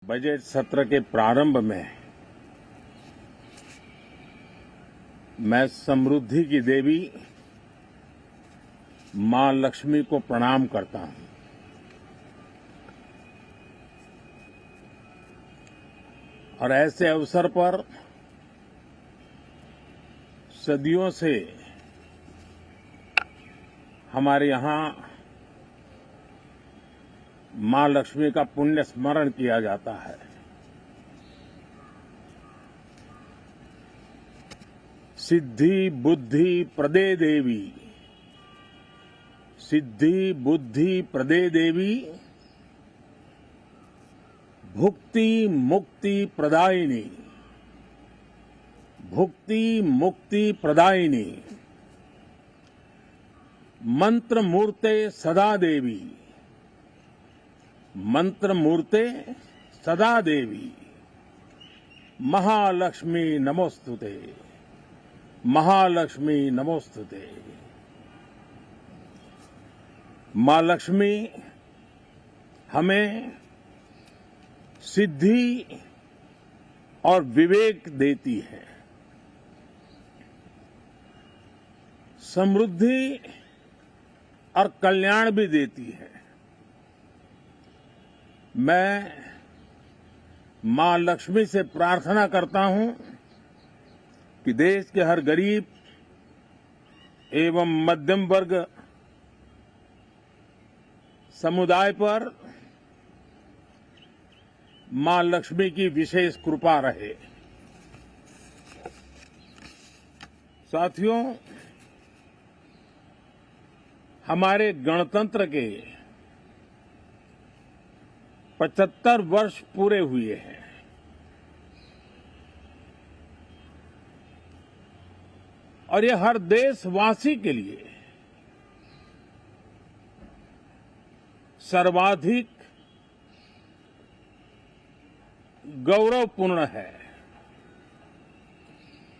Budget सत्र के प्रारंभ में मैं समृद्धि की देवी मां लक्ष्मी को प्रणाम करता हूं और ऐसे अवसर पर सदियों से हमारे यहां मां लक्ष्मी का पुण्य स्मरण किया जाता है। सिद्धि बुद्धि प्रदे देवी, सिद्धि बुद्धि प्रदे देवी, भुक्ति मुक्ति प्रदायिनी, भुक्ति मुक्ति प्रदायिनी, मंत्र मूर्ते सदा देवी, मंत्र मूर्ते सदा देवी, महालक्ष्मी नमोस्तुते, महालक्ष्मी नमोस्तुते। मां लक्ष्मी हमें सिद्धि और विवेक देती है, समृद्धि और कल्याण भी देती है। मैं मां लक्ष्मी से प्रार्थना करता हूं कि देश के हर गरीब एवं मध्यम वर्ग समुदाय पर मां लक्ष्मी की विशेष कृपा रहे। साथियों, हमारे गणतंत्र के 75 वर्ष पूरे हुए हैं। और ये हर देशवासी के लिए सर्वाधिक गौरवपूर्ण है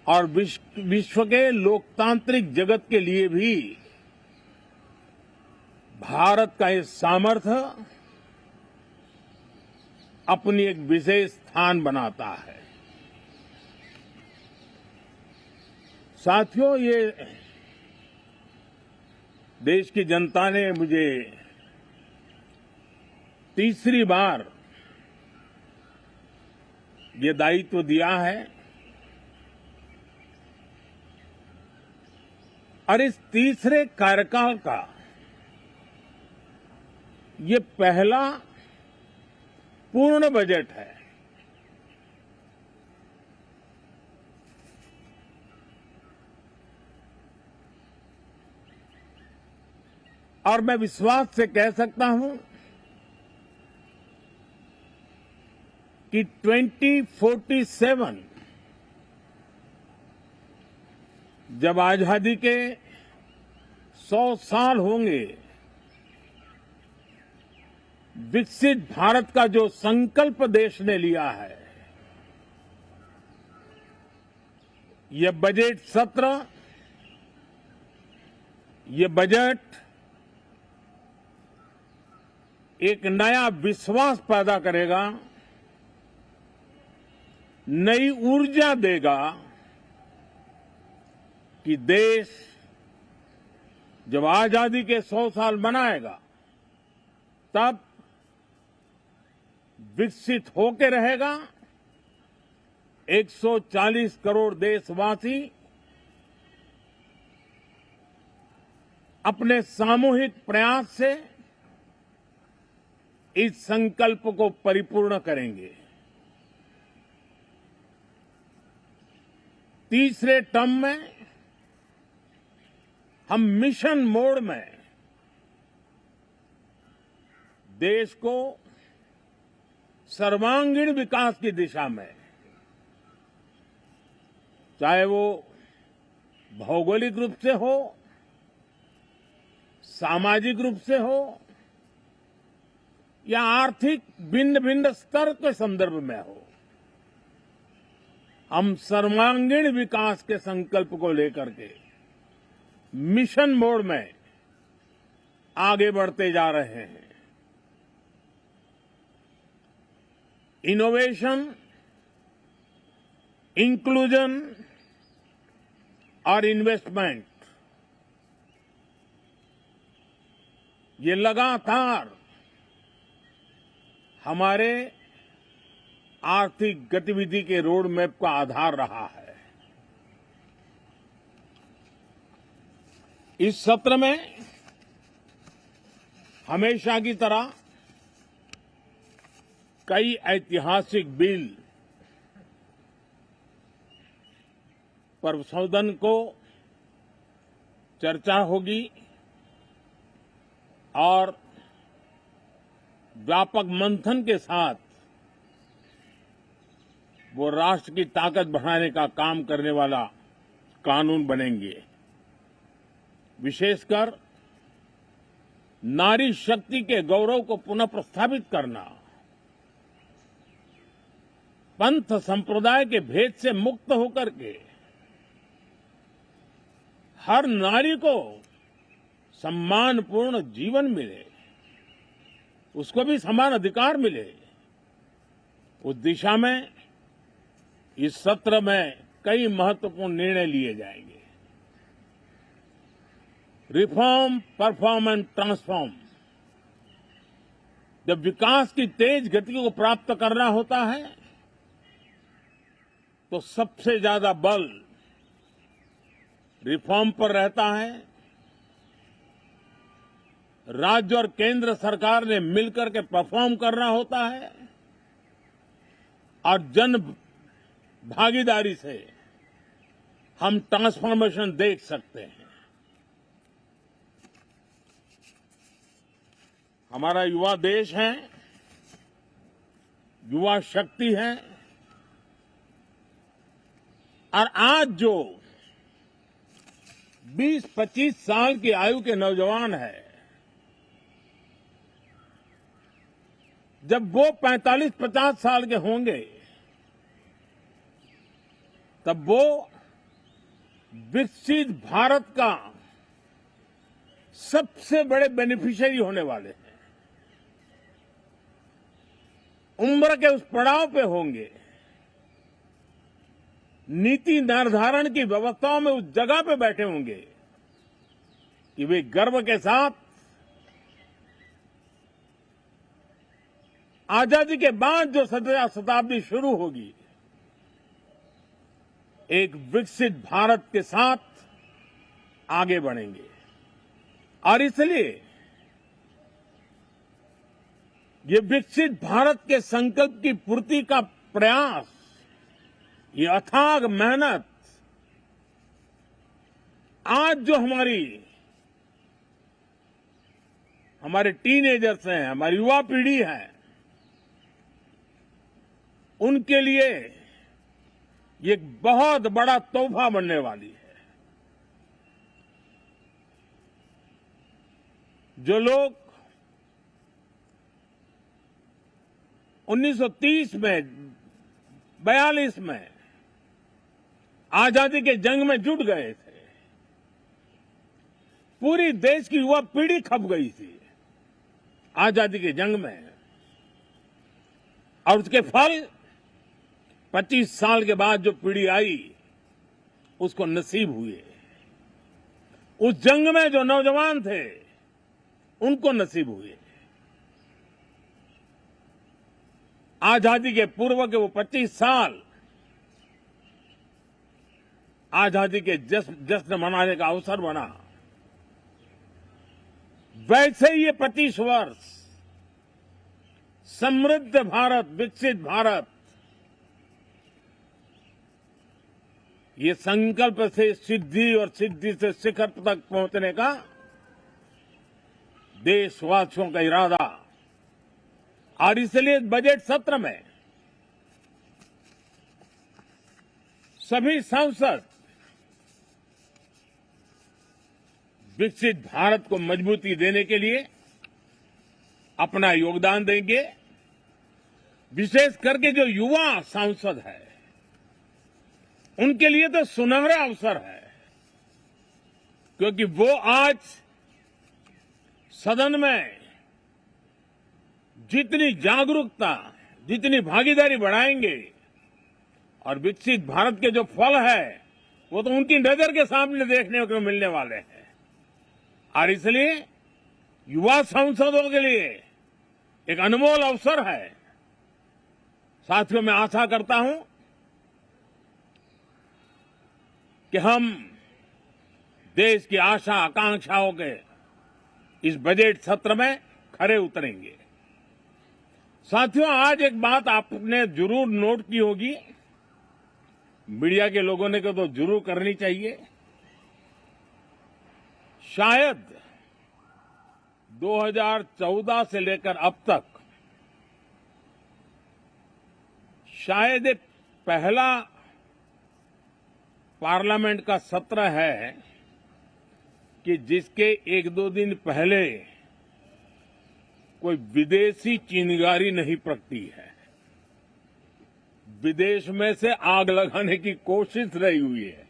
और विश्व के लोकतांत्रिक जगत के लिए भी भारत का ये सामर्थ्य अपनी एक विशेष स्थान बनाता है। साथियों, ये देश की जनता ने मुझे तीसरी बार ये दायित्व दिया है और इस तीसरे कार्यकाल का ये पहला पूर्ण बजट है। और मैं विश्वास से कह सकता हूं कि 2047 जब आजादी के 100 साल होंगे, विकसित भारत का जो संकल्प देश ने लिया है, ये बजट सत्र, ये बजट एक नया विश्वास पैदा करेगा, नई ऊर्जा देगा कि देश जब आजादी के 100 साल मनाएगा तब विकसित होकर रहेगा। 140 करोड़ देशवासी अपने सामूहिक प्रयास से इस संकल्प को परिपूर्ण करेंगे। तीसरे टर्म में हम मिशन मोड में देश को सर्वांगीण विकास की दिशा में, चाहे वो भौगोलिक रूप से हो, सामाजिक रूप से हो या आर्थिक भिन्न भिन्न स्तर के संदर्भ में हो, हम सर्वांगीण विकास के संकल्प को लेकर के मिशन मोड में आगे बढ़ते जा रहे हैं। इनोवेशन, इंक्लूजन और इन्वेस्टमेंट, ये लगातार हमारे आर्थिक गतिविधि के रोड मैप का आधार रहा है। इस सत्र में हमेशा की तरह कई ऐतिहासिक बिल पर सदन को चर्चा होगी और व्यापक मंथन के साथ वो राष्ट्र की ताकत बढ़ाने का काम करने वाला कानून बनेंगे। विशेषकर नारी शक्ति के गौरव को पुनः प्रस्थापित करना, पंथ संप्रदाय के भेद से मुक्त होकर के हर नारी को सम्मानपूर्ण जीवन मिले, उसको भी समान अधिकार मिले, उस दिशा में इस सत्र में कई महत्वपूर्ण निर्णय लिए जाएंगे। Reform, perform and transform. जब विकास की तेज गति को प्राप्त करना होता है तो सबसे ज्यादा बल रिफॉर्म पर रहता है। राज्य और केंद्र सरकार ने मिलकर के परफॉर्म करना होता है और जन भागीदारी से हम ट्रांसफॉर्मेशन देख सकते हैं। हमारा युवा देश है, युवा शक्ति है और आज जो 20-25 साल की आयु के नौजवान है, जब वो 45-50 साल के होंगे तब वो विकसित भारत का सबसे बड़े बेनिफिशियरी होने वाले हैं। उम्र के उस पड़ाव पे होंगे, नीति निर्धारण की व्यवस्थाओं में उस जगह पे बैठे होंगे कि वे गर्व के साथ आजादी के बाद जो शताब्दी शुरू होगी, एक विकसित भारत के साथ आगे बढ़ेंगे। और इसलिए ये विकसित भारत के संकल्प की पूर्ति का प्रयास, ये अथाग मेहनत आज जो हमारे टीनेजर्स हैं, हमारी युवा पीढ़ी है, उनके लिए ये एक बहुत बड़ा तोहफा बनने वाली है। जो लोग 1930 में, 42 में आजादी के जंग में जुट गए थे, पूरी देश की युवा पीढ़ी खप गई थी आजादी के जंग में, और उसके फल 25 साल के बाद जो पीढ़ी आई उसको नसीब हुए। उस जंग में जो नौजवान थे उनको नसीब हुए। आजादी के पूर्व के वो 25 साल आजादी के जश्न मनाने का अवसर बना। वैसे ही ये 25 वर्ष समृद्ध भारत, विकसित भारत, ये संकल्प से सिद्धि और सिद्धि से शिखर तक पहुंचने का देशवासियों का इरादा। और इसलिए बजट सत्र में सभी सांसद विकसित भारत को मजबूती देने के लिए अपना योगदान देंगे। विशेष करके जो युवा सांसद है उनके लिए तो सुनहरा अवसर है, क्योंकि वो आज सदन में जितनी जागरूकता, जितनी भागीदारी बढ़ाएंगे और विकसित भारत के जो फल है वो तो उनकी नजर के सामने देखने को मिलने वाले हैं। और इसलिए युवा सांसदों के लिए एक अनमोल अवसर है। साथियों, मैं आशा करता हूं कि हम देश की आशा आकांक्षाओं के इस बजट सत्र में खरे उतरेंगे। साथियों, आज एक बात आपने जरूर नोट की होगी, मीडिया के लोगों ने तो जरूर करनी चाहिए। शायद 2014 से लेकर अब तक शायद एक पहला पार्लियामेंट का सत्र है कि जिसके एक दो दिन पहले कोई विदेशी चिंगारी नहीं प्रगटी है। विदेश में से आग लगाने की कोशिश रही हुई है।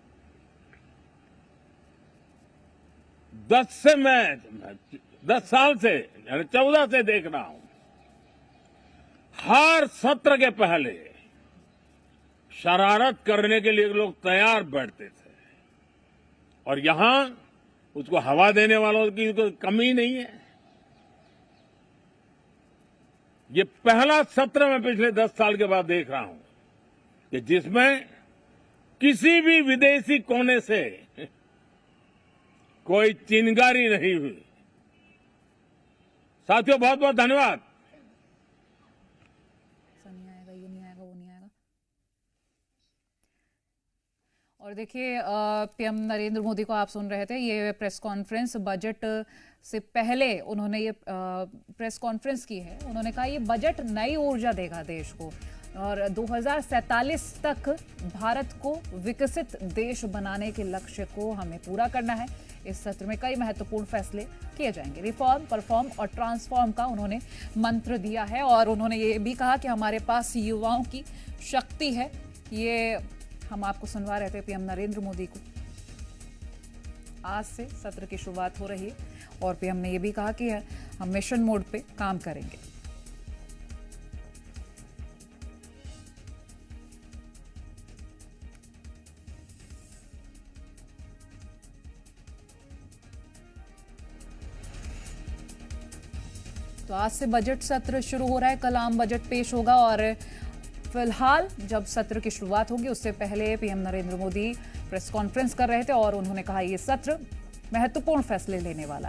10 साल से 14 से देख रहा हूं, हर सत्र के पहले शरारत करने के लिए लोग तैयार बैठते थे और यहां उसको हवा देने वालों की कोई कमी नहीं है। ये पहला सत्र मैं पिछले 10 साल के बाद देख रहा हूं कि जिसमें किसी भी विदेशी कोने से कोई चिंगारी नहीं हुई। साथियों, बहुत बहुत धन्यवाद। नहीं आएगा, ये नहीं आएगा, वो नहीं आएगा। और देखिए, पीएम नरेंद्र मोदी को आप सुन रहे थे, ये प्रेस कॉन्फ्रेंस बजट से पहले उन्होंने ये प्रेस कॉन्फ्रेंस की है। उन्होंने कहा ये बजट नई ऊर्जा देगा देश को और 2047 तक भारत को विकसित देश बनाने के लक्ष्य को हमें पूरा करना है। इस सत्र में कई महत्वपूर्ण फैसले किए जाएंगे। रिफॉर्म, परफॉर्म और ट्रांसफॉर्म का उन्होंने मंत्र दिया है और उन्होंने ये भी कहा कि हमारे पास युवाओं की शक्ति है। ये हम आपको सुनवा रहे थे पीएम नरेंद्र मोदी को। आज से सत्र की शुरुआत हो रही है और पीएम ने यह भी कहा कि हम मिशन मोड पे काम करेंगे। तो आज से बजट सत्र शुरू हो रहा है। कल आम बजट पेश होगा और फिलहाल जब सत्र की शुरुआत होगी उससे पहले PM Narendra Modi press conference कर रहे थे और उन्होंने कहा यह सत्र महत्वपूर्ण फैसले लेने वाला है।